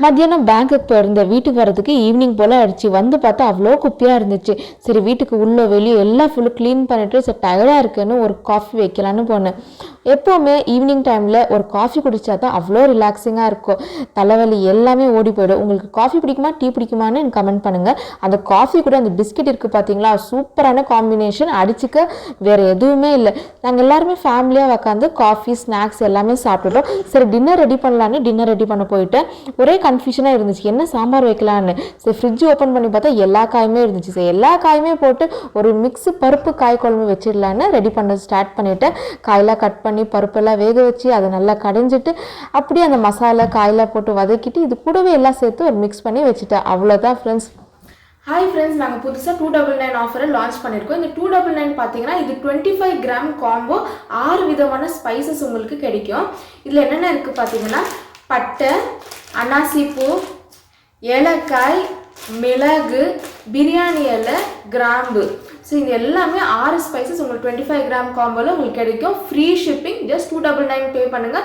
மத்தியானம் பேங்க்குக்கு போயிருந்த வீட்டுக்கு வரதுக்கு ஈவினிங் போல் ஆயிடுச்சு. வந்து பார்த்தா அவ்வளோ குப்பையாக இருந்துச்சு. சரி வீட்டுக்கு உள்ளே வெளியே எல்லாம் ஃபுல்லு க்ளீன் பண்ணிவிட்டு சரி டயர்டாக இருக்குன்னு ஒரு காஃபி வைக்கலான்னு போனேன். எப்போவுமே ஈவினிங் டைமில் ஒரு காஃபி குடித்தா தான் அவ்வளோ ரிலாக்ஸிங்காக இருக்கும். தலைவலி எல்லாமே ஓடி போய்டும். உங்களுக்கு காஃபி பிடிக்குமா டீ பிடிக்குமான்னு எனக்கு கமெண்ட் பண்ணுங்கள். அந்த காஃபி கூட அந்த பிஸ்கெட் இருக்குது பார்த்தீங்களா, சூப்பரான காம்பினேஷன், அடிச்சுக்க வேறு எதுவுமே இல்லை. நாங்கள் எல்லாருமே ஃபேமிலியாக உட்காந்து காஃபி ஸ்நாக்ஸ் எல்லாமே சாப்பிட்டுட்டோம். சரி டின்னர் ரெடி பண்ணலான்னு டின்னர் ரெடி பண்ண போயிட்டேன். ஒரே கன்ஃபியூஷனாக இருந்துச்சு என்ன சாம்பார் வைக்கலான்னு. சரி ஃப்ரிட்ஜ் ஓப்பன் பண்ணி பார்த்தா எல்லா காயுமே இருந்துச்சு. சரி எல்லா காயுமே போட்டு ஒரு மிக்ஸு பருப்பு காய் குழம்பு வச்சிடலான்னு ரெடி பண்ண ஸ்டார்ட் பண்ணிவிட்டேன். காயெல்லாம் கட் பண்ணி பருப்பெல்லாம் வேக வச்சு அதை நல்லா கடைஞ்சிட்டு அப்படியே அந்த மசாலா காயெல்லாம் போட்டு வதக்கிட்டு இது கூடவே எல்லாம் சேர்த்து ஒரு மிக்ஸ் பண்ணி வச்சுட்டேன். அவ்வளோதான் ஃப்ரெண்ட்ஸ். ஹாய் ஃப்ரெண்ட்ஸ், நாங்கள் புதுசாக 299 ஆஃபரை லான்ச் பண்ணியிருக்கோம். இந்த 299 பார்த்தீங்கன்னா இது 25 கிராம் காம்போ 6 விதமான ஸ்பைசஸ் உங்களுக்கு கிடைக்கும். இதில் என்னென்ன இருக்குது பார்த்தீங்கன்னா பட்டை, அன்னாசிப்பூ, ஏலக்காய், மிளகு, பிரியாணி இலை, கிராம்பு. ஸோ இது எல்லாமே 6 ஸ்பைசஸ் உங்களுக்கு 25 கிராம் காம்போவில் உங்களுக்கு கிடைக்கும். Free shipping. ஜஸ்ட் 299 பே பண்ணுங்கள்.